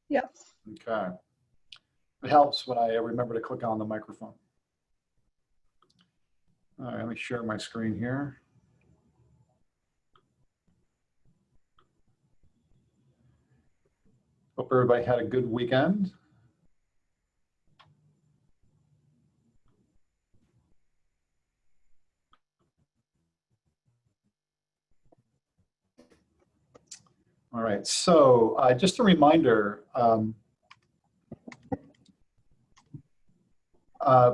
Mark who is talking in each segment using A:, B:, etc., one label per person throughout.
A: Yep.
B: Okay. It helps when I remember to click on the microphone. All right, let me share my screen here. Hope everybody had a good weekend. All right, so just a reminder,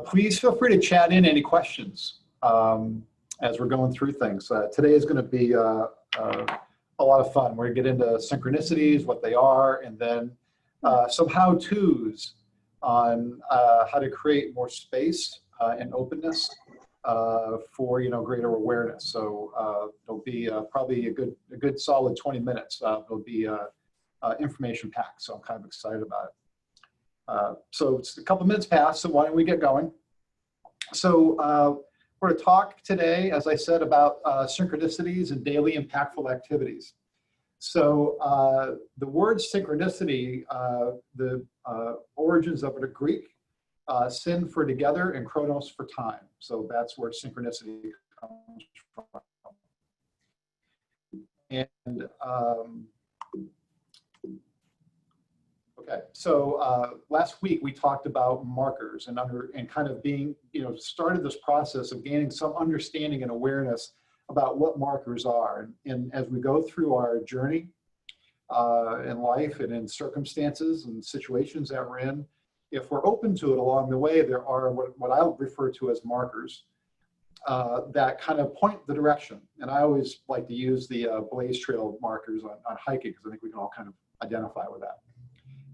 B: please feel free to chat in any questions as we're going through things. Today is going to be a lot of fun. We're going to get into synchronicities, what they are, and then some how-tos on how to create more space and openness for greater awareness. So it'll be probably a good solid 20 minutes. It'll be information packed. So I'm kind of excited about it. So it's a couple minutes past. So why don't we get going? So we're going to talk today, as I said, about synchronicities and daily impactful activities. So the word synchronicity, the origins of it are Greek. Syn for together and chronos for time. So that's where synchronicity comes from. And okay, so last week we talked about markers and kind of being, started this process of gaining some understanding and awareness about what markers are. And as we go through our journey in life and in circumstances and situations that we're in, if we're open to it along the way, there are what I would refer to as markers that kind of point the direction. And I always like to use the blaze trail markers on hiking because I think we can all kind of identify with that.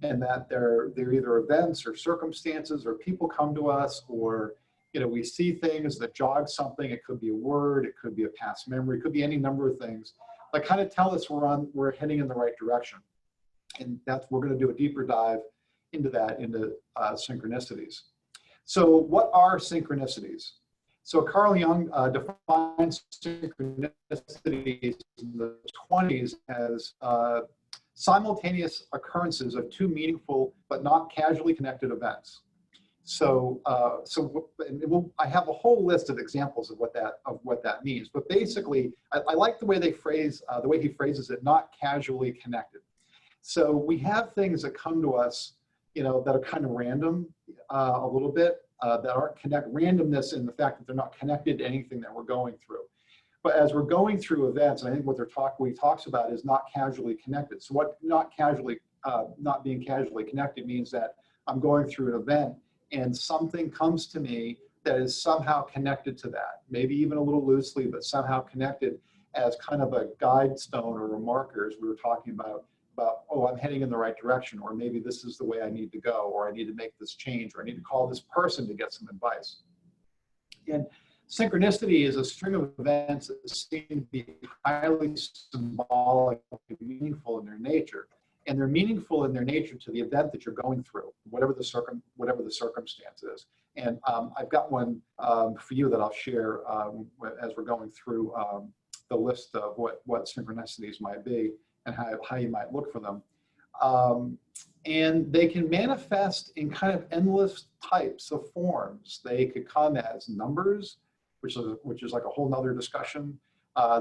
B: And that they're either events or circumstances or people come to us, or we see things that jog something. It could be a word, it could be a past memory, it could be any number of things that kind of tell us we're heading in the right direction. And we're going to do a deeper dive into synchronicities. So what are synchronicities? So Carl Jung defines synchronicities in the 20s as simultaneous occurrences of two meaningful but not casually connected events. So, I have a whole list of examples of what that means. But basically, I like the way he phrases it, not casually connected. So we have things that come to us that are kind of random a little bit, that aren't randomness in the fact that they're not connected to anything that we're going through. But as we're going through events, and I think what he talks about is not casually connected. So what not being casually connected means that I'm going through an event and something comes to me that is somehow connected to that, maybe even a little loosely, but somehow connected as kind of a guide stone or a marker, as we were talking about, oh, I'm heading in the right direction, or maybe this is the way I need to go, or I need to make this change, or I need to call this person to get some advice. And synchronicity is a string of events that seem to be highly symbolic and meaningful in their nature. And they're meaningful in their nature to the event that you're going through, whatever the circumstance is. And I've got one for you that I'll share as we're going through the list of what synchronicities might be and how you might look for them. And they can manifest in kind of endless types of forms. They could come as numbers, which is like a whole nother discussion.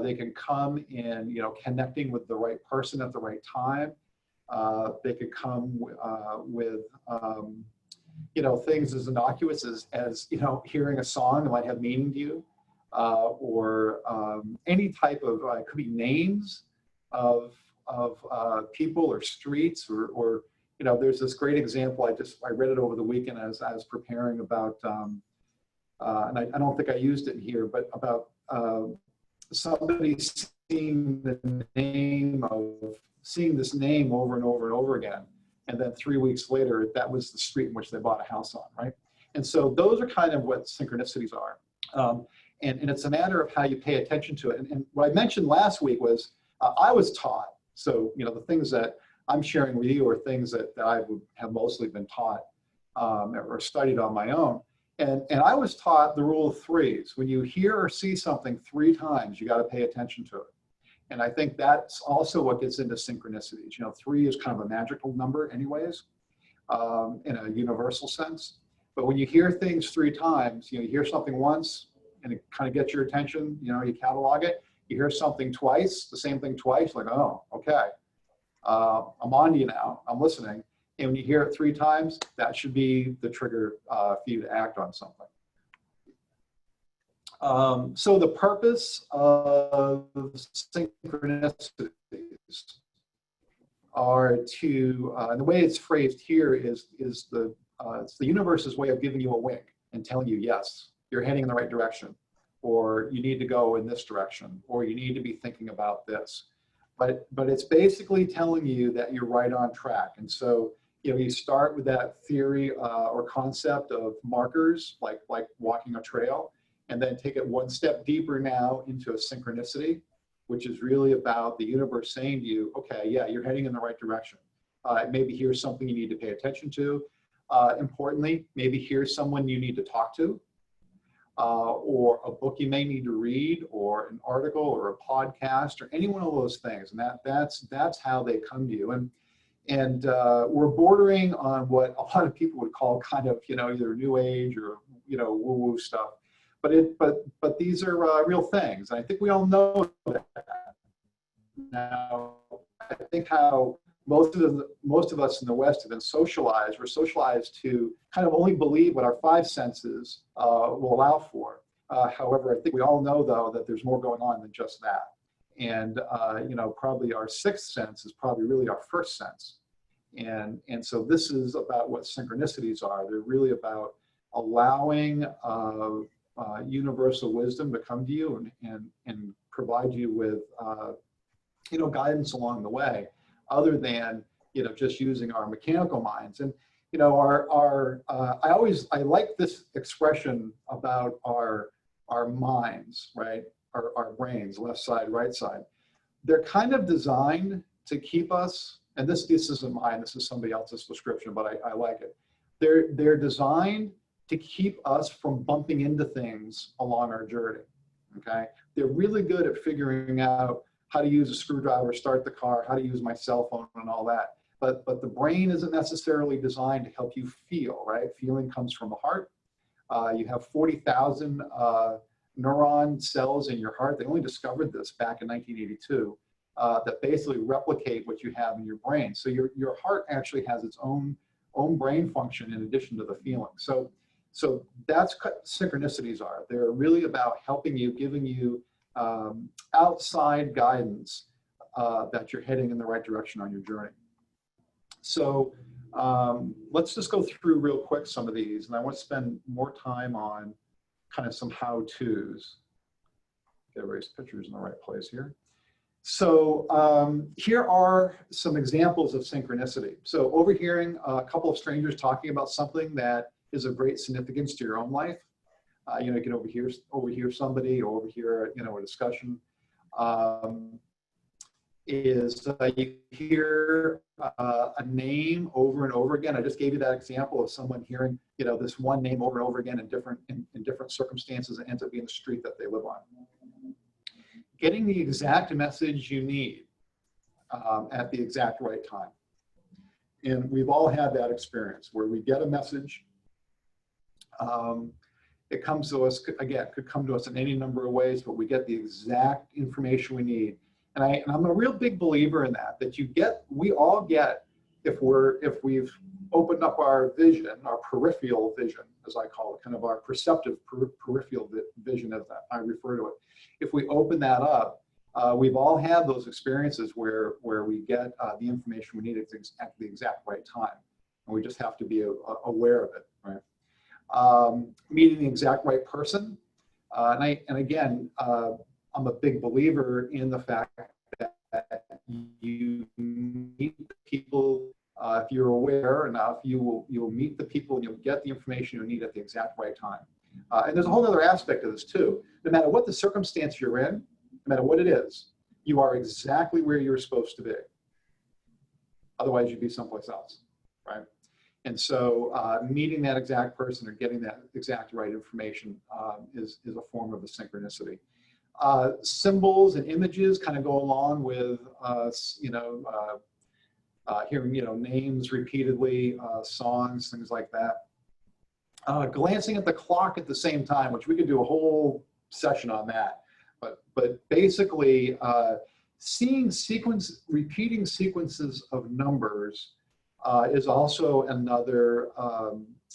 B: They can come in, connecting with the right person at the right time. They could come with, things as innocuous as hearing a song that might have meaning to you, or any type of, it could be names of people or streets, or there's this great example. I read it over the weekend as I was preparing about, and I don't think I used it here, but about somebody seeing this name over and over and over again. And then 3 weeks later, that was the street in which they bought a house on, right? And so those are kind of what synchronicities are. And it's a matter of how you pay attention to it. And what I mentioned last week was I was taught. So, the things that I'm sharing with you are things that I have mostly been taught or studied on my own. And I was taught the rule of threes. When you hear or see something 3 times, you got to pay attention to it. And I think that's also what gets into synchronicities. You know, 3 is kind of a magical number anyways, in a universal sense. But when you hear things 3 times, you know, you hear something once and it kind of gets your attention, you know, you catalog it. You hear something twice, the same thing twice, like, oh, okay, I'm on to you now, I'm listening. And when you hear it 3 times, that should be the trigger for you to act on something. So the purpose of synchronicities are to, and the way it's phrased here is it's the universe's way of giving you a wink and telling you, yes, you're heading in the right direction, or you need to go in this direction, or you need to be thinking about this. But it's basically telling you that you're right on track. And so, you know, you start with that theory or concept of markers, like walking a trail, and then take it one step deeper now into a synchronicity, which is really about the universe saying to you, okay, yeah, you're heading in the right direction. Maybe here's something you need to pay attention to. Importantly, maybe here's someone you need to talk to, or a book you may need to read, or an article, or a podcast, or any one of those things. And that's how they come to you. And we're bordering on what a lot of people would call kind of, you know, either new age or, you know, woo-woo stuff. But these are real things. And I think we all know that. Now, I think how most of us in the West have been socialized. We're socialized to kind of only believe what our 5 senses will allow for. However, I think we all know, though, that there's more going on than just that. And you know, probably our 6th sense is probably really our 1st sense. And so this is about what synchronicities are. They're really about allowing universal wisdom to come to you and provide you with you know, guidance along the way, other than, you know, just using our mechanical minds. And you know, I like this expression about our minds, right? Our brains, left side, right side. They're kind of designed to keep us, and this isn't mine, this is somebody else's description, but I like it. They're designed to keep us from bumping into things along our journey, okay? They're really good at figuring out how to use a screwdriver, start the car, how to use my cell phone and all that. But the brain isn't necessarily designed to help you feel, right? Feeling comes from the heart. You have 40,000 neuron cells in your heart. They only discovered this back in 1982, that basically replicate what you have in your brain. So your heart actually has its own brain function in addition to the feeling. So that's what synchronicities are. They're really about helping you, giving you outside guidance that you're heading in the right direction on your journey. So let's just go through real quick some of these, and I want to spend more time on kind of some how-tos. Get everybody's pictures in the right place here. So here are some examples of synchronicity. So overhearing a couple of strangers talking about something that is of great significance to your own life. You know, you can overhear somebody, or overhear, you know, a discussion. You hear a name over and over again. I just gave you that example of someone hearing, you know, this one name over and over again in different circumstances. It ends up being the street that they live on. Getting the exact message you need at the exact right time. And we've all had that experience where we get a message. It comes to us, again, could come to us in any number of ways, but we get the exact information we need. And I'm a real big believer in that we all get, if we've opened up our vision, our peripheral vision, as I call it, kind of our perceptive peripheral vision, as I refer to it. If we open that up, we've all had those experiences where we get the information we need at the exact right time. And we just have to be aware of it, right? Meeting the exact right person. And again, I'm a big believer in the fact that you meet the people, if you're aware enough, you'll meet the people and you'll get the information you need at the exact right time. And there's a whole other aspect of this too. No matter what the circumstance you're in, no matter what it is, you are exactly where you're supposed to be. Otherwise, you'd be someplace else, right? And so meeting that exact person or getting that exact right information is a form of a synchronicity. Symbols and images kind of go along with, hearing, names repeatedly, songs, things like that. Glancing at the clock at the same time, which we could do a whole session on that. But basically, seeing repeating sequences of numbers is also another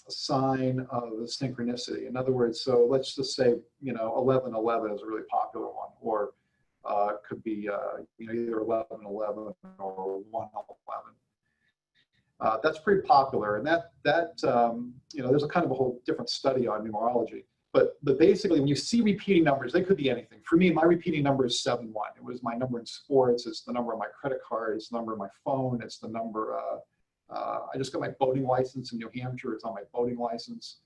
B: sign of a synchronicity. In other words, so let's just say, 1111 is a really popular one, or could be either 1111 or 111. That's pretty popular, and that there's a kind of a whole different study on numerology. But basically, when you see repeating numbers, they could be anything. For me, my repeating number is 71. It was my number in sports. It's the number on my credit card. It's the number on my phone. It's the number. I just got my boating license in New Hampshire. It's on my boating license.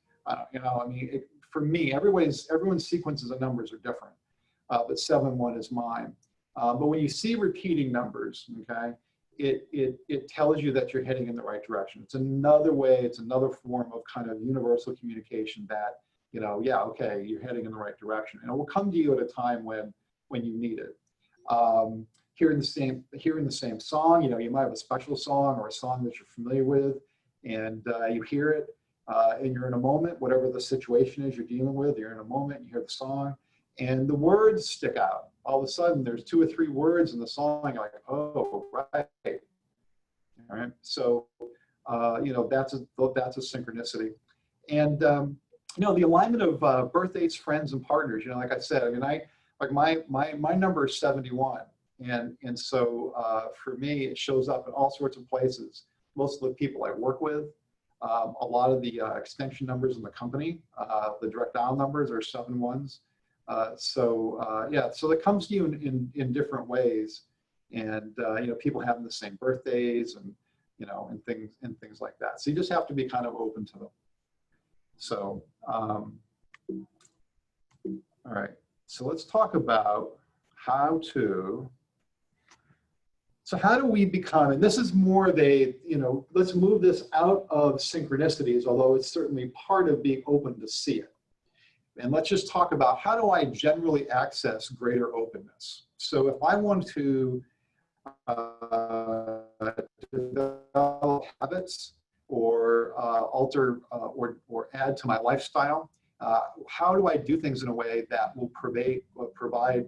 B: For me, everyone's sequences of numbers are different. But 71 is mine. But when you see repeating numbers, okay, it tells you that you're heading in the right direction. It's another way. It's another form of kind of universal communication that, okay, you're heading in the right direction, and it will come to you at a time when you need it. Hearing the same song, you might have a special song or a song that you're familiar with, and you hear it, and you're in a moment, whatever the situation is you're dealing with, you're in a moment, you hear the song, and the words stick out. All of a sudden, there's 2 or 3 words in the song, you're like, oh, right. All right, so that's a synchronicity, and the alignment of birthdays, friends, and partners. Like I said, my number is 71, and so for me, it shows up in all sorts of places. Most of the people I work with, a lot of the extension numbers in the company, the direct dial numbers are 71s. So it comes to you in different ways, and people having the same birthdays, and and things like that. So you just have to be kind of open to them. So, all right. So let's talk about how do we become, and this is more of a, let's move this out of synchronicities, although it's certainly part of being open to see it. And let's just talk about, how do I generally access greater openness? So if I want to develop habits or alter or add to my lifestyle, how do I do things in a way that will provide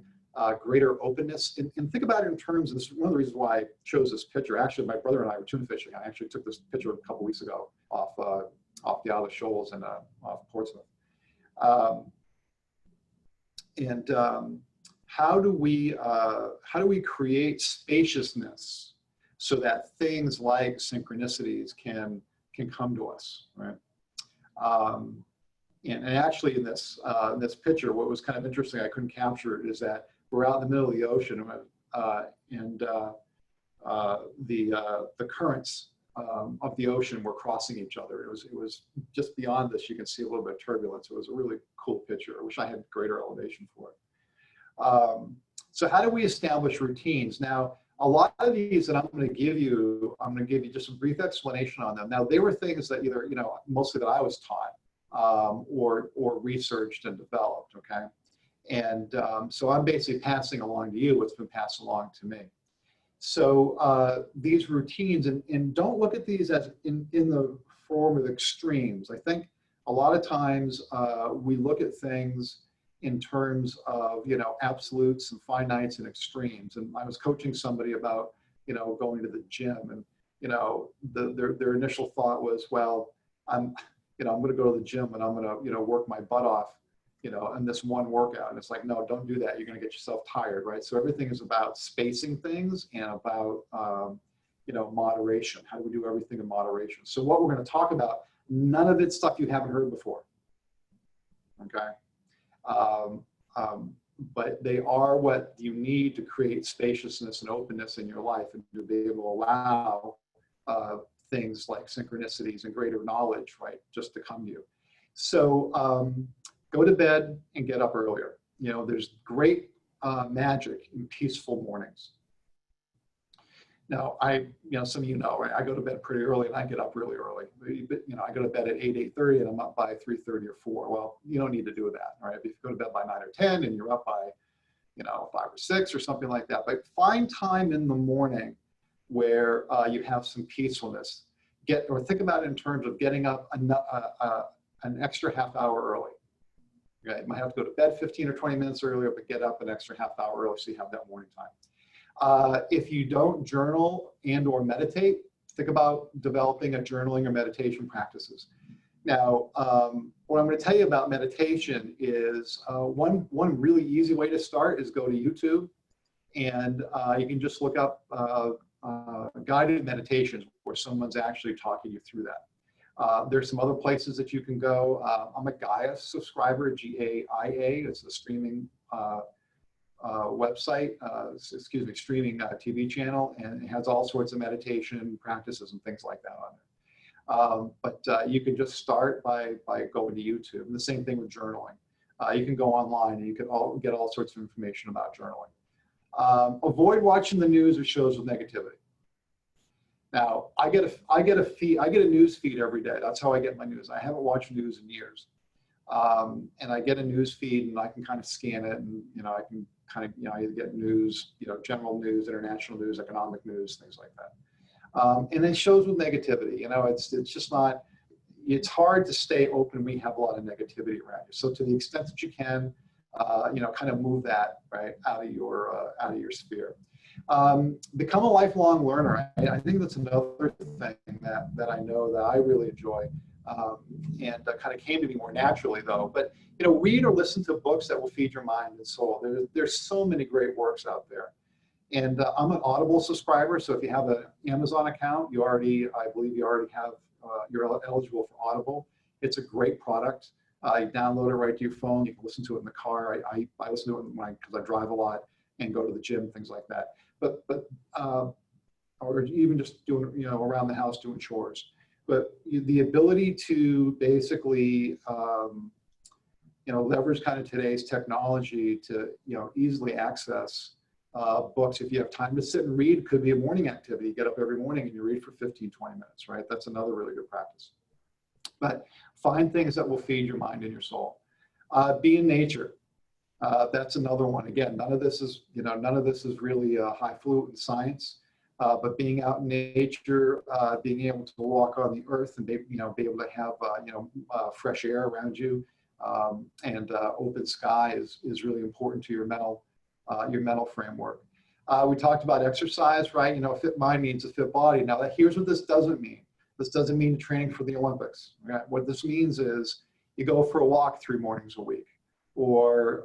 B: greater openness? And think about it in terms of this. One of the reasons why I chose this picture. Actually, my brother and I were tuna fishing. I actually took this picture a couple weeks ago off the Isle of Shoals and off Portsmouth. How do we create spaciousness so that things like synchronicities can come to us, right? And actually, in this picture, what was kind of interesting, I couldn't capture it, is that we're out in the middle of the ocean, and the currents of the ocean were crossing each other. It was just beyond this. You can see a little bit of turbulence. It was a really cool picture. I wish I had greater elevation for it. So how do we establish routines? Now, a lot of these that I'm going to give you just a brief explanation on them. Now, they were things that either, mostly that I was taught or researched and developed, okay? And so I'm basically passing along to you what's been passed along to me. So these routines, and don't look at these as in the form of extremes. I think a lot of times we look at things in terms of, absolutes and finites and extremes. And I was coaching somebody about, going to the gym, and, their initial thought was, well, I'm going to go to the gym and I'm going to, work my butt off, in this one workout. And it's like, no, don't do that. You're going to get yourself tired, right? So everything is about spacing things and about, moderation. How do we do everything in moderation? So what we're going to talk about, none of it's stuff you haven't heard before, okay? But they are what you need to create spaciousness and openness in your life, and to be able to allow things like synchronicities and greater knowledge, right, just to come to you. So go to bed and get up earlier. There's great magic in peaceful mornings. Now, some of you know, right? I go to bed pretty early and I get up really early. I go to bed at 8:30 and I'm up by 3:30 or 4. Well, you don't need to do that, right? If you go to bed by 9 or 10 and you're up by, 5 or 6 or something like that. But find time in the morning where you have some peacefulness. Think about it in terms of getting up an extra half hour early. Okay? You might have to go to bed 15 or 20 minutes earlier, but get up an extra half hour early so you have that morning time. If you don't journal and or meditate, think about developing a journaling or meditation practices. Now, what I'm going to tell you about meditation is one really easy way to start is go to YouTube, and you can just look up guided meditations where someone's actually talking you through that. There's some other places that you can go. I'm a Gaia subscriber, Gaia. It's a streaming website, streaming TV channel, and it has all sorts of meditation practices and things like that on it. But you can just start by going to YouTube. And the same thing with journaling. You can go online and you can get all sorts of information about journaling. Avoid watching the news or shows with negativity. Now, I get a news feed every day. That's how I get my news. I haven't watched news in years. And I get a news feed and I can kind of scan it, and I can kind of either get news, general news, international news, economic news, things like that. And it shows with negativity. It's just not. It's hard to stay open when you have a lot of negativity around you. So to the extent that you can, kind of move that right out of your sphere. Become a lifelong learner. I think that's another thing that I know that I really enjoy, and kind of came to me more naturally though. But read or listen to books that will feed your mind and soul. There's so many great works out there. And I'm an Audible subscriber, so if you have an Amazon account, I believe you already have, you're eligible for Audible. It's a great product. You download it right to your phone. You can listen to it in the car. I listen to it because I drive a lot and go to the gym, things like that. Or even just doing, around the house doing chores. But the ability to basically, leverage kind of today's technology to, easily access books. If you have time to sit and read, it could be a morning activity. You get up every morning and you read for 15, 20 minutes, right? That's another really good practice. But find things that will feed your mind and your soul. Be in nature. That's another one. Again, none of this is really highfalutin science, but being out in nature, being able to walk on the earth and be able to have fresh air around you, and open sky is really important to your mental framework. We talked about exercise, right? A fit mind means a fit body. Now, here's what this doesn't mean. This doesn't mean training for the Olympics. Right? What this means is you go for a walk 3 mornings a week, or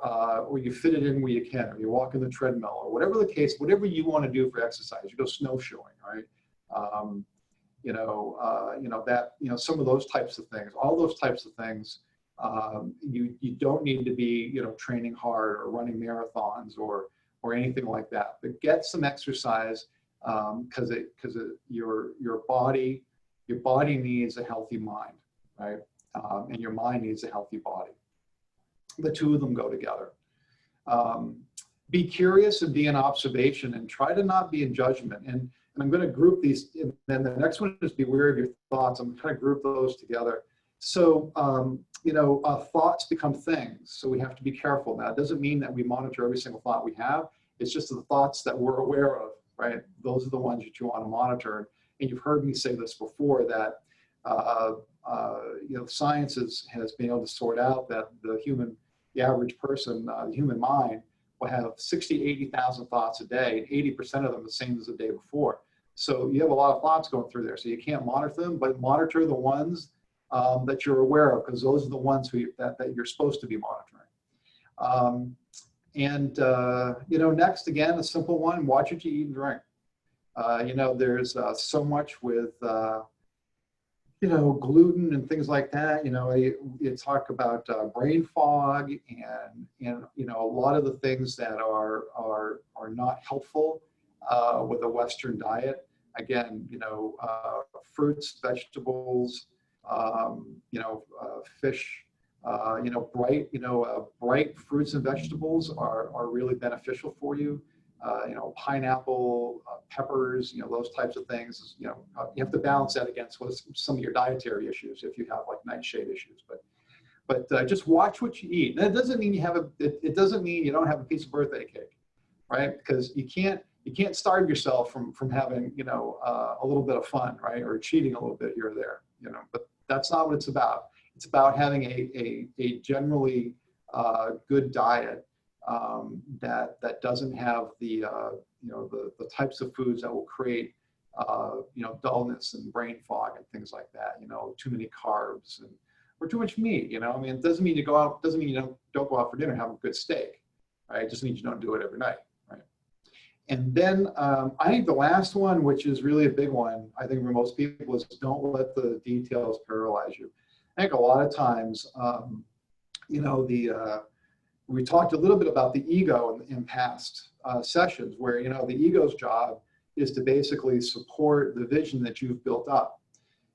B: you fit it in where you can, or you walk in the treadmill, or whatever the case, whatever you want to do for exercise. You go snowshoeing, right? Some of those types of things. All those types of things. You don't need to be training hard or running marathons or anything like that, but get some exercise, because your body needs a healthy mind, right? And your mind needs a healthy body. The two of them go together. Be curious and be in observation, and try to not be in judgment. And I'm going to group these, and then the next one is beware of your thoughts. I'm trying to group those together. So, thoughts become things, so we have to be careful. Now, it doesn't mean that we monitor every single thought we have. It's just the thoughts that we're aware of, right? Those are the ones that you want to monitor. And you've heard me say this before, that science has been able to sort out that the average person, the human mind, will have 60, 80,000 thoughts a day, and 80% of them the same as the day before. So you have a lot of thoughts going through there. So you can't monitor them, but monitor the ones that you're aware of, because those are the ones that you're supposed to be monitoring. Next, again, a simple one: watch what you eat and drink. There's so much with gluten and things like that. You talk about brain fog and a lot of the things that are not helpful with a Western diet. Again, fruits, vegetables, fish, bright fruits and vegetables are really beneficial for you. Pineapple, peppers, those types of things. You have to balance that against some of your dietary issues if you have like nightshade issues. But But just watch what you eat. And that doesn't mean you have it doesn't mean you don't have a piece of birthday cake, right? Because you can't starve yourself from having, you know, a little bit of fun, right? Or cheating a little bit here or there, you know, but that's not what it's about. It's about having a generally good diet that doesn't have the, you know, the types of foods that will create, you know, dullness and brain fog and things like that, you know, too many carbs and, or too much meat, you know. I mean, it doesn't mean you go out, doesn't mean you don't go out for dinner and have a good steak, right? It just means you don't do it every night, right? And then I think the last one, which is really a big one, I think for most people, is don't let the details paralyze you. I think a lot of times, you know, we talked a little bit about the ego in past sessions, where, you know, the ego's job is to basically support the vision that you've built up.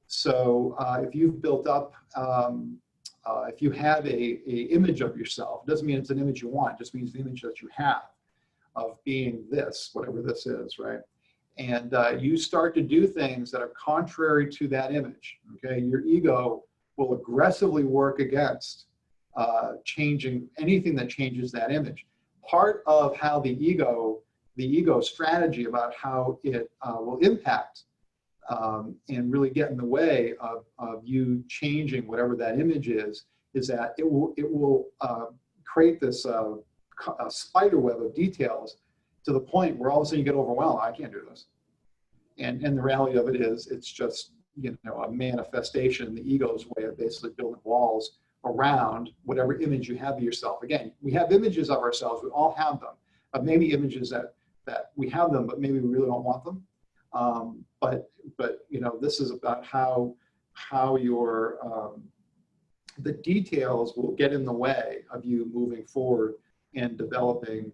B: So if you've built up, if you have a image of yourself, it doesn't mean it's an image you want, it just means the image that you have of being this, whatever this is, right? And you start to do things that are contrary to that image, okay? Your ego will aggressively work against changing anything that changes that image. Part of how the ego strategy about how it will impact and really get in the way of you changing whatever that image is that it will create this a spider web of details to the point where all of a sudden you get overwhelmed. I can't do this. And the reality of it is, it's just, you know, a manifestation, the ego's way of basically building walls around whatever image you have of yourself. Again, we have images of ourselves, we all have them, but maybe images that we have them, but maybe we really don't want them. But you know, this is about how your the details will get in the way of you moving forward and developing,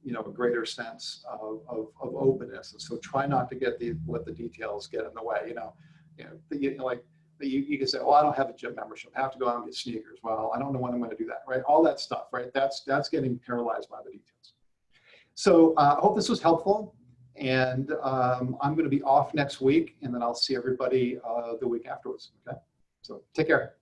B: you know, a greater sense of openness. And so try not to let the details get in the way. Like you can say, well, I don't have a gym membership, I have to go out and get sneakers. Well, I don't know when I'm going to do that, right? All that stuff, right? That's getting paralyzed by the details. So I hope this was helpful. And I'm going to be off next week, and then I'll see everybody the week afterwards. Okay, so take care.